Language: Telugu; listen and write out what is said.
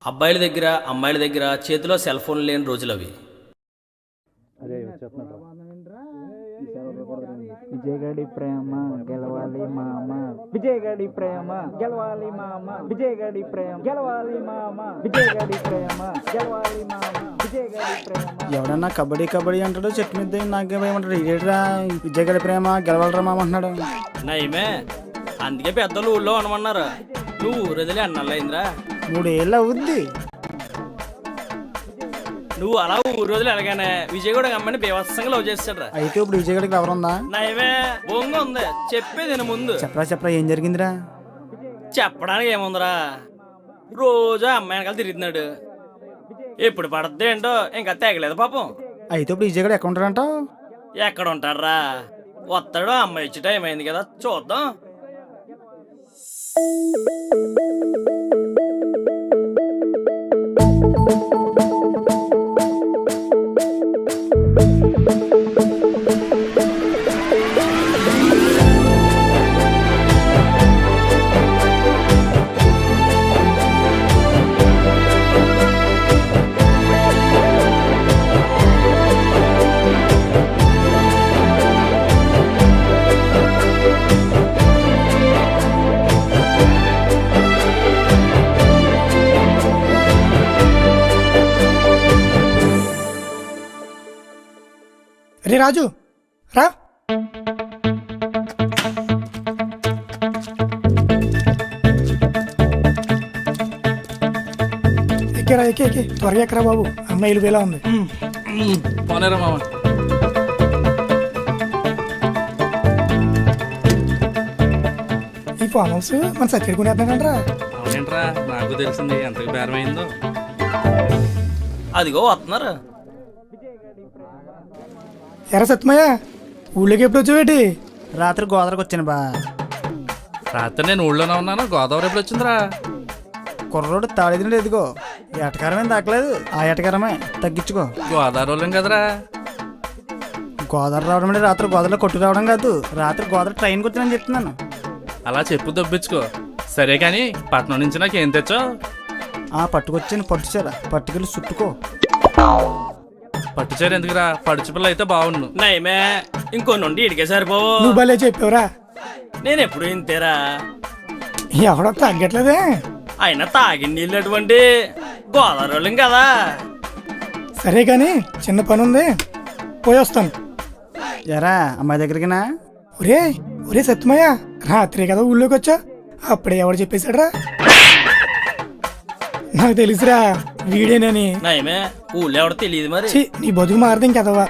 అబ్బాయిల దగ్గర అమ్మాయిల దగ్గర చేతిలో సెల్ ఫోన్ లేని రోజులు అవి. విజయగడి ప్రేమ గెలవాలి మామ, విజయగడి ప్రేమ గెలవాలి మామ, విజయగడి ప్రేమ గెలవాలి మామ, విజయగడి ప్రేమ గెలవాలి మామ, విజయగడి ప్రేమ. ఎవడన్నా కబడ్డీ కబడ్డీ అంటాడు, చెట్టు మీద నాకేమంటాడు, ఏడ్రా విజయగడి ప్రేమ గెలవాలరా మామ అంటున్నాడు. నయమే, అందుకే పెద్దలు ఊళ్ళో అనమన్నారు. నువ్వు ఊరదిలే అన్నలైందిరా. 3 ఏళ్ళు అవుద్ది. నువ్వు అలా ఊరు రోజులు ఎలాగానే విజయ్ కూడా అమ్మని బేవత్సంగా లవ్ చేస్తాడు రా. అయితే ఇప్పుడు విజయగడికి ఎవరుందా? నయమే, బొంగ ఉంది. చెప్పేది నేను ముందు చెప్పరా ఏం జరిగిందిరా? చెప్పడానికి ఏముందిరా, రోజు అమ్మాయి వెనకాల తిరుగుతున్నాడు. ఎప్పుడు పడద్దు ఏంటో ఇంకా తెగలేదు పాపం. అయితే ఇప్పుడు విజయగడి ఎక్కడ ఉంటాడంట? ఎక్కడ ఉంటారా, వస్తాడు. అమ్మాయి ఇచ్చే టైం అయింది కదా, చూద్దాం. అరే రాజు రా. ఎక్కరా ఎక్కే త్వరగా ఎక్కరా బాబు, అమ్మాయిలు వేలా ఉంది. పోనేరా మామ. ఈ ఫామ్ హౌస్ మన సత్యడి కొనేస్తున్నాడంట్రా. అవునేంట్రా, నాకు తెలిసింది ఎంతకు బేరమైందో. అదిగో వస్తున్నారు. ఎరా సత్యమయ్య, ఊళ్ళోకి ఎప్పుడు వచ్చావేటి? రాత్రి గోదావరికి వచ్చాను బా. రాత్రి నేను ఊళ్ళోనే ఉన్నాను, గోదావరి ఎప్పుడు వచ్చిందిరా? కుర్రోడు తాళిదిండి ఎదుగో, ఎటకారమేం దక్కలేదు. ఆ ఎటకారమే తగ్గించుకో. గోదావరి వాళ్ళం కదరా. గోదావరి రావడం అంటే రాత్రి గోదావరిలో కొట్టు రావడం కాదు, రాత్రి గోదావరి ట్రైన్కి వచ్చిందని చెప్తున్నాను. అలా చెప్పు దొబ్బించుకో. సరే కానీ పట్నం నుంచి నాకేం తెచ్చావు? పట్టుకొచ్చాను పట్టుచారా, పట్టుకెళ్ళి చుట్టుకో. పట్టుచీర ఎందుకురా, పడుచు పిల్ల అయితే బాగుండు. నయమే, ఇంకొన్ని ఉండి ఇడికే సరిపోవు. నువ్వు భలే చెప్పావురా. నేను ఎప్పుడు ఇంతేరా. ఎవడో తగ్గట్లేదే. అయినా తాగిన నీళ్ళు అటువంటి గోదావరి వాళ్ళం కదా. సరే కానీ చిన్న పని ఉంది, పోయి వస్తాను. ఎరా అమ్మాయి దగ్గరికినా? ఒరే సత్యమయ్య, రాత్రి కదా ఊళ్ళోకి వచ్చా, అప్పుడే ఎవడు చెప్పేశాడ్రా? నాకు తెలుసురా వీడేనని. నయమే, ఊళ్ళో ఎవడో తెలియదు మరి. నీ బతుకు మారదు ఇంకదవా.